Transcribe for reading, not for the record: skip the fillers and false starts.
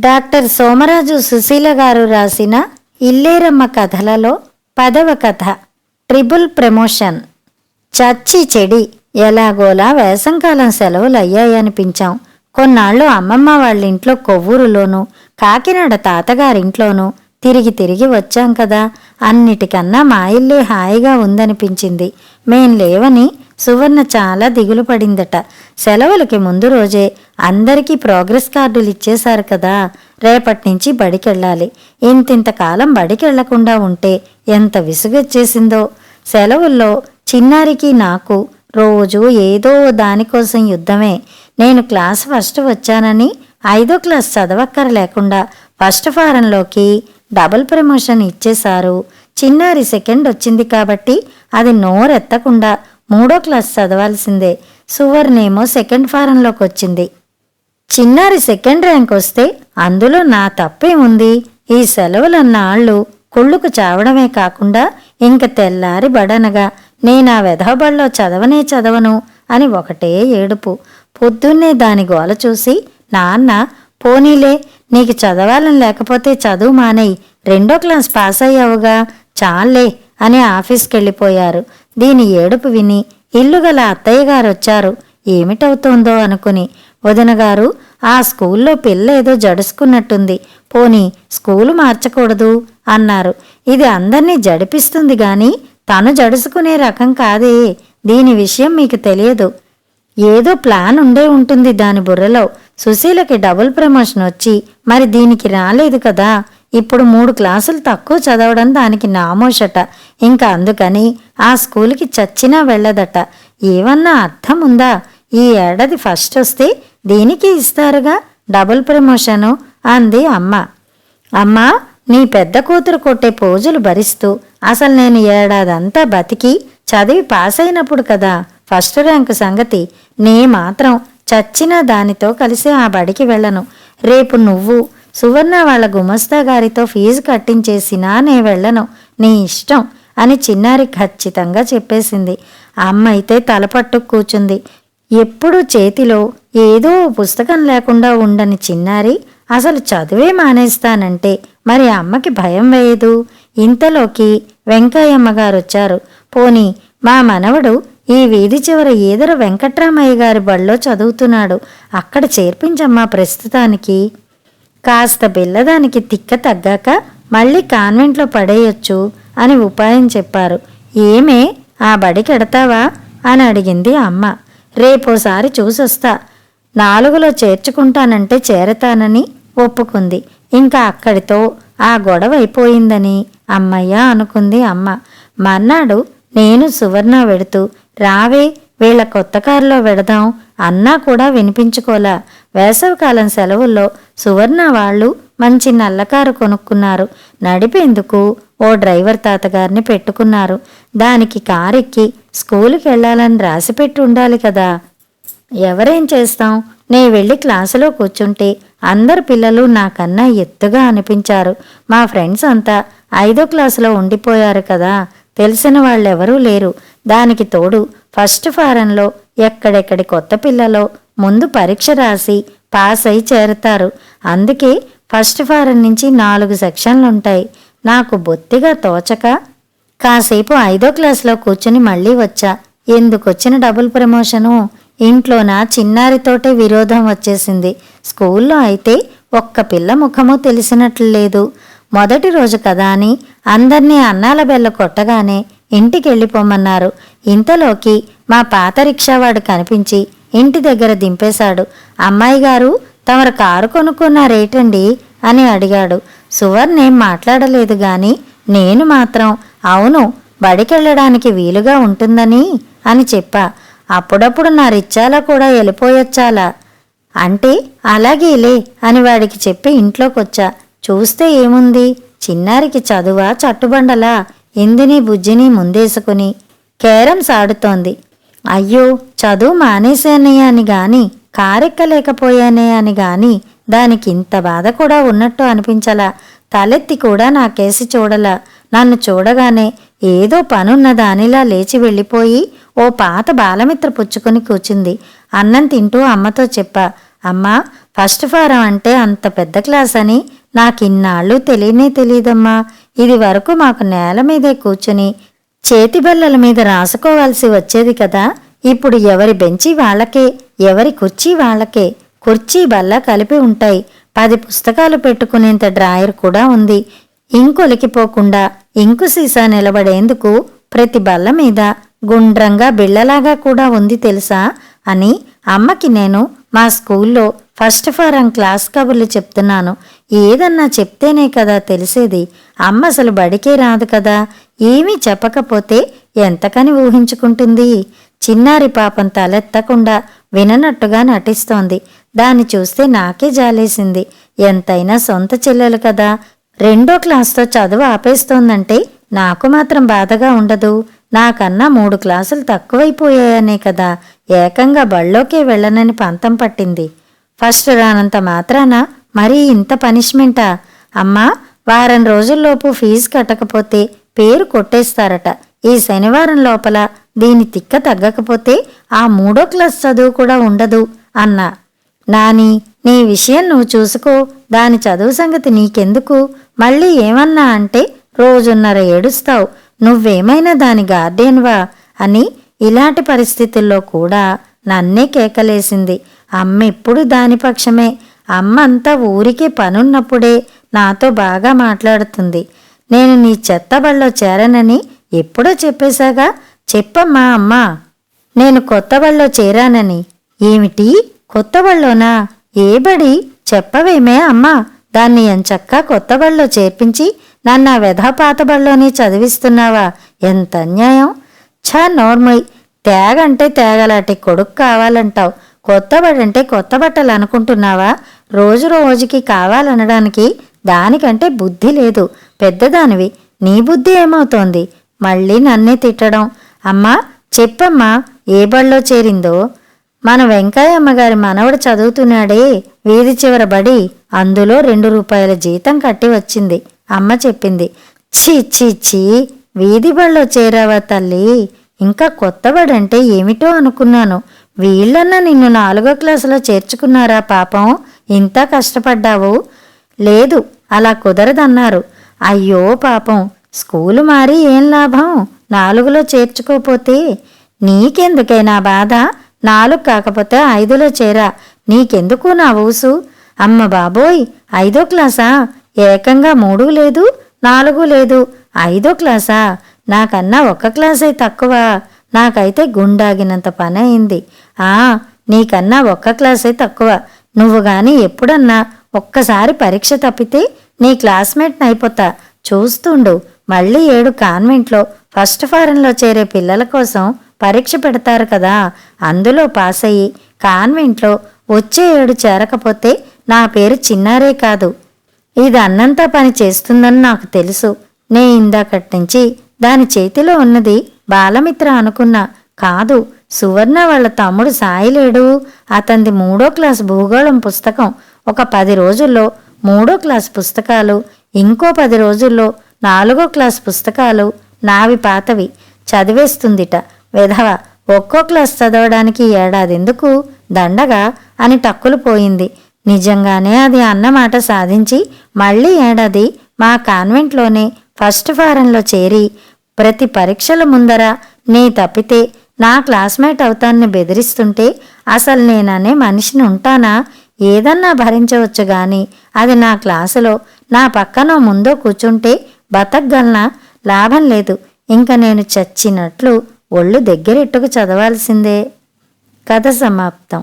Doctor Somaraju Susheela గారు రాసిన ఇల్లేరమ్మ కథలలో 10వ కథ ట్రిపుల్ ప్రమోషన్. చచ్చి చెడి ఎలాగోలా వేసంకాలం సెలవులు అయ్యాయనిపించాం. కొన్నాళ్ళు అమ్మమ్మ వాళ్ళింట్లో కొవ్వూరులోనూ కాకినాడ తాతగారింట్లోనూ తిరిగి తిరిగి వచ్చాం కదా, అన్నిటికన్నా మా ఇల్లే హాయిగా ఉందనిపించింది. మేం లేవని సువర్ణ చాలా దిగులు పడిందట. సెలవులకి ముందు రోజే అందరికీ ప్రోగ్రెస్ కార్డులు ఇచ్చేశారు కదా, రేపటి నుంచి బడికెళ్ళాలి. ఇంతింతకాలం బడికెళ్లకుండా ఉంటే ఎంత విసుగొచ్చేసిందో. సెలవుల్లో చిన్నారికి నాకు రోజూ ఏదో దానికోసం యుద్ధమే. నేను క్లాస్ ఫస్ట్ వచ్చానని 5వ క్లాస్ చదవక్కర లేకుండా ఫస్ట్ ఫారంలోకి డబుల్ ప్రమోషన్ ఇచ్చేశారు. చిన్నారి సెకండ్ వచ్చింది కాబట్టి అది నోరెత్తకుండా 3వ క్లాస్ చదవాల్సిందే. సువర్ణేమో సెకండ్ ఫారంలోకి వచ్చింది. చిన్నారి సెకండ్ ర్యాంక్ వస్తే అందులో నా తప్పే ఉంది. ఈ సెలవులన్నాళ్ళు కుళ్ళుకు చావడమే కాకుండా ఇంక తెల్లారి బడనగా నేనా వెధవబళ్ళో చదవను అని ఒకటే ఏడుపు. పొద్దున్నే దాని గోల చూసి నాన్న, పోనీలే, నీకు చదవాలని లేకపోతే చదువు మానేయి, 2వ క్లాస్ పాస్ అయ్యావుగా, చాలే అని ఆఫీస్కెళ్ళిపోయారు. దీని ఏడుపు విని ఇల్లుగల అత్తయ్య గారొచ్చారు. ఏమిటవుతోందో అనుకుని, వదినగారు, ఆ స్కూల్లో పిల్ల ఏదో జడుసుకున్నట్టుంది, పోనీ స్కూలు మార్చకూడదు అన్నారు. ఇది అందర్నీ జడిపిస్తుంది గాని తను జడుసుకునే రకం కాదే. దీని విషయం మీకు తెలియదు. ఏదో ప్లాన్ ఉండే ఉంటుంది దాని బుర్రలో. సుశీలకి డబుల్ ప్రమోషన్ వచ్చి మరి దీనికి రాలేదు కదా. ఇప్పుడు 3 క్లాసులు తక్కువ చదవడం దానికి నామోషట. ఇంకా అందుకని ఆ స్కూల్కి చచ్చినా వెళ్ళదట. ఏమన్నా అర్థం ఉందా? ఈ ఏడాది ఫస్ట్ వస్తే దీనికి ఇస్తారుగా డబుల్ ప్రమోషను అంది అమ్మ. అమ్మా, నీ పెద్ద కూతురు కొట్టే పోజులు భరిస్తూ అసలు నేను ఏడాదంతా బతికి చదివి పాస్ అయినప్పుడు కదా ఫస్ట్ ర్యాంకు సంగతి. నే మాత్రం చచ్చినా దానితో కలిసి ఆ బడికి వెళ్ళను. రేపు నువ్వు సువర్ణ వాళ్ళ గుమస్తా గారితో ఫీజు కట్టించేసినా నే వెళ్ళను, నీ ఇష్టం అని చిన్నారి ఖచ్చితంగా చెప్పేసింది. అమ్మ అయితే తలపట్టు కూర్చుంది. ఎప్పుడూ చేతిలో ఏదో పుస్తకం లేకుండా ఉండని చిన్నారి అసలు చదువే మానేస్తానంటే మరి అమ్మకి భయం వేయదు. ఇంతలోకి వెంకయ్యమ్మ గారొచ్చారు. పోనీ మా మనవడు ఈ వీధి చివర ఈదర వెంకట్రామయ్య గారి బళ్ళో చదువుతున్నాడు, అక్కడ చేర్పించమ్మా ప్రస్తుతానికి. కాస్త బిల్లదానికి తిక్క తగ్గాక మళ్ళీ కాన్వెంట్లో పడేయొచ్చు అని ఉపాయం చెప్పారు. ఏమే, ఆ బడికెడతావా అని అడిగింది అమ్మ. రేపోసారి చూసొస్తా, 4లో చేర్చుకుంటానంటే చేరతానని ఒప్పుకుంది. ఇంకా అక్కడితో ఆ గొడవ అయిపోయిందని అమ్మయ్య అనుకుంది అమ్మ. మర్నాడు నేను సువర్ణ వెడుతూ రావే, వీళ్ళ కొత్త కారులో వెడదాం అన్నా కూడా వినిపించుకోలా. వేసవికాలం సెలవుల్లో సువర్ణ వాళ్ళు మంచి నల్లకారు కొనుక్కున్నారు. నడిపేందుకు ఓ డ్రైవర్ తాతగారిని పెట్టుకున్నారు. దానికి కారెక్కి స్కూలుకి వెళ్ళాలని రాసిపెట్టి ఉండాలి కదా. ఎవరేం చేస్తాం, నే వెళ్ళి క్లాసులో కూర్చుంటే అందరు పిల్లలు నాకన్నా ఎత్తుగా అనిపించారు. మా ఫ్రెండ్స్ అంతా 5వ క్లాసులో ఉండిపోయారు కదా, తెలిసిన వాళ్ళెవరూ లేరు. దానికి తోడు ఫస్ట్ ఫారంలో ఎక్కడెక్కడి కొత్త పిల్లలో ముందు పరీక్ష రాసి పాస్ అయి చేరతారు. అందుకే ఫస్ట్ ఫారం నుంచి 4 సెక్షన్లుంటాయి. నాకు బొత్తిగా తోచక కాసేపు 5వ క్లాసులో కూర్చుని మళ్ళీ వచ్చా. ఎందుకొచ్చిన డబుల్ ప్రమోషను? ఇంట్లోన చిన్నారితోటే విరోధం వచ్చేసింది. స్కూల్లో అయితే ఒక్క పిల్ల ముఖమూ తెలిసినట్లు లేదు. మొదటి రోజు కదా అని అందర్నీ అన్నాల బెల్ల కొట్టగానే ఇంటికెళ్ళిపోమన్నారు. ఇంతలోకి మా పాత రిక్షావాడు కనిపించి ఇంటి దగ్గర దింపేశాడు. అమ్మాయి గారు, తమరు కారు కొనుక్కున్నారేటండి అని అడిగాడు. సువర్ణేం మాట్లాడలేదు గాని నేను మాత్రం అవును, బడికెళ్ళడానికి వీలుగా ఉంటుందని అని చెప్పా. అప్పుడప్పుడు నా రిచ్చాలా కూడా వెళ్ళిపోయొచ్చాలా అంటే అలాగేలే అని వాడికి చెప్పి ఇంట్లోకొచ్చా. చూస్తే ఏముంది, చిన్నారికి చదువా చట్టుబండలా ఇందిని బుజ్జిని ముందేసుకుని కేరమ్స్ ఆడుతోంది. అయ్యో, చదువు మానేశానే అని గాని కారెక్కలేకపోయానే అని గాని దానికి ఇంత బాధ కూడా ఉన్నట్టు అనిపించలా. తలెత్తి కూడా నా కేసి చూడలా. నన్ను చూడగానే ఏదో పనున్న దానిలా లేచి వెళ్ళిపోయి ఓ పాత బాలమిత్ర పుచ్చుకొని కూర్చుంది. అన్నం తింటూ అమ్మతో చెప్పా, అమ్మా, ఫస్ట్ ఫారం అంటే అంత పెద్ద క్లాస్ అని నాకిన్నాళ్ళు తెలియదమ్మా. ఇది వరకు మాకు నేల మీదే కూర్చుని చేతి బల్లల మీద రాసుకోవాల్సి వచ్చేది కదా. ఇప్పుడు ఎవరి బెంచి వాళ్ళకే, ఎవరి కుర్చీ వాళ్ళకే. కుర్చీ బల్ల కలిపి ఉంటాయి. 10 పుస్తకాలు పెట్టుకునేంత డ్రాయర్ కూడా ఉంది. ఇంకొలికిపోకుండా ఇంకు సీసా నిలబడేందుకు ప్రతి బల్ల మీద గుండ్రంగా బిళ్ళలాగా కూడా ఉంది తెలుసా అని అమ్మకి నేను మా స్కూల్లో ఫస్ట్ ఫారం క్లాస్ కబుర్లు చెప్తున్నాను. ఏదన్నా చెప్తేనే కదా తెలిసేది. అమ్మ అసలు బడికే రాదు కదా. ఏమీ చెప్పకపోతే ఎంతకని ఊహించుకుంటుంది. చిన్నారి పాపం తలెత్తకుండా విననట్టుగా నటిస్తోంది. దాన్ని చూస్తే నాకే జాలేసింది. ఎంతైనా సొంత చెల్లెలు కదా. 2వ క్లాస్తో చదువు ఆపేస్తోందంటే నాకు మాత్రం బాధగా ఉండదు. నాకన్నా 3 క్లాసులు తక్కువైపోయాయనే కదా ఏకంగా బళ్ళోకే వెళ్ళనని పంతం పట్టింది. ఫస్ట్ రానంత మాత్రాన మరీ ఇంత పనిష్మెంటా? అమ్మా, వారం రోజుల్లోపు ఫీజు కట్టకపోతే పేరు కొట్టేస్తారట. ఈ శనివారం లోపల దీని తిక్క తగ్గకపోతే ఆ 3వ క్లాస్ చదువు కూడా ఉండదు అన్నా. నాని, నీ విషయం నువ్వు చూసుకో. దాని చదువు సంగతి నీకెందుకు? మళ్ళీ ఏమన్నా అంటే రోజున్నర ఏడుస్తావు. నువ్వేమైనా దాని గార్డెన్వా అని ఇలాంటి పరిస్థితుల్లో కూడా నన్నే కేకలేసింది. అమ్మ ఎప్పుడు దాని పక్షమే. అమ్మ అంతా ఊరికే పనున్నప్పుడే నాతో బాగా మాట్లాడుతుంది. నేను నీ చెత్తబళ్ళో చేరనని ఎప్పుడో చెప్పేశాగా. చెప్పమ్మా అమ్మా, నేను కొత్త బళ్ళో చేరానని. ఏమిటి, కొత్త బళ్ళోనా? ఏ బడి? చెప్పవేమే అమ్మా. దాన్ని ఎంచక్కా కొత్త బళ్ళో చేర్పించి నన్ను ఆ వెధా పాత బళ్ళోనే చదివిస్తున్నావా? ఎంత అన్యాయం! ఛా, నోర్మోయ్. తేగంటే తేగలాంటి కొడుకు కావాలంటావు. కొత్త బడంటే కొత్త బట్టలు అనుకుంటున్నావా? రోజు రోజుకి కావాలనడానికి దానికంటే బుద్ధి లేదు. పెద్దదానివి, నీ బుద్ధి ఏమవుతోంది? మళ్ళీ నన్నే తిట్టడం. అమ్మా చెప్పమ్మా, ఏ బళ్ళో చేరిందో? మన వెంకయ్యమ్మగారి మనవడు చదువుతున్నాడే వీధి చివర బడి, అందులో 2 రూపాయల జీతం కట్టి వచ్చింది అమ్మ చెప్పింది. ఛీ ఛీ ఛీ, వీధి బళ్ళో చేరావా తల్లి? ఇంకా కొత్త బడంటే ఏమిటో అనుకున్నాను. వీళ్ళన్నా నిన్ను 4వ క్లాసులో చేర్చుకున్నారా పాపం? ఇంత కష్టపడ్డావు. లేదు, అలా కుదరదన్నారు. అయ్యో పాపం, స్కూలు మారి ఏం లాభం? 4లో చేర్చుకోపోతే. నీకెందుకే నా బాధ? 4 కాకపోతే 5లో చేరా. నీకెందుకు నా ఊసు? అమ్మ బాబోయ్, 5వ క్లాసా? ఏకంగా 3 లేదు, 4 లేదు, 5వ క్లాసా? నాకన్నా 1 క్లాసే తక్కువ. నాకైతే గుండాగినంత పని అయింది. నీకన్నా 1 క్లాసే తక్కువ. నువ్వు గాని ఎప్పుడన్నా ఒక్కసారి పరీక్ష తప్పితే నీ క్లాస్మేట్ని అయిపోతా. చూస్తుండు. మళ్ళీ 7 కాన్వెంట్లో ఫస్ట్ ఫారంలో చేరే పిల్లల కోసం పరీక్ష పెడతారు కదా, అందులో పాస్ అయ్యి కాన్వెంట్లో వచ్చే 7 చేరకపోతే నా పేరు చిన్నారే కాదు. ఇది అన్నంతా పని చేస్తుందని నాకు తెలుసు. నే ఇందాకటి నుంచి దాని చేతిలో ఉన్నది బాలమిత్ర అనుకున్నా. కాదు, సువర్ణ వాళ్ళ తమ్ముడు సాయిలేడు. అతనిది 3వ క్లాస్ భూగోళం పుస్తకం. ఒక 10 రోజుల్లో 3వ క్లాస్ పుస్తకాలు, ఇంకో 10 రోజుల్లో 4వ క్లాస్ పుస్తకాలు నావి పాతవి చదివేస్తుందిట. వెధవ, ఒక్కో క్లాస్ చదవడానికి ఏడాదెందుకు దండగా అని టక్కులు పోయింది. నిజంగానే అది అన్నమాట సాధించి మళ్ళీ ఏడాది మా కాన్వెంట్లోనే ఫస్ట్ ఫారంలో చేరి ప్రతి పరీక్షల ముందర నే తప్పితే నా క్లాస్మేట్ అవుతాన్ని బెదిరిస్తుంటే అసలు నేననే మనిషిని ఉంటానా? ఏదన్నా భరించవచ్చు గాని అది నా క్లాసులో నా పక్కనో ముందో కూర్చుంటే బతకగలనా? లాభం లేదు. ఇంక నేను చచ్చినట్లు ఒళ్ళు దగ్గరెట్టుకు చదవాల్సిందే. కథ సమాప్తం.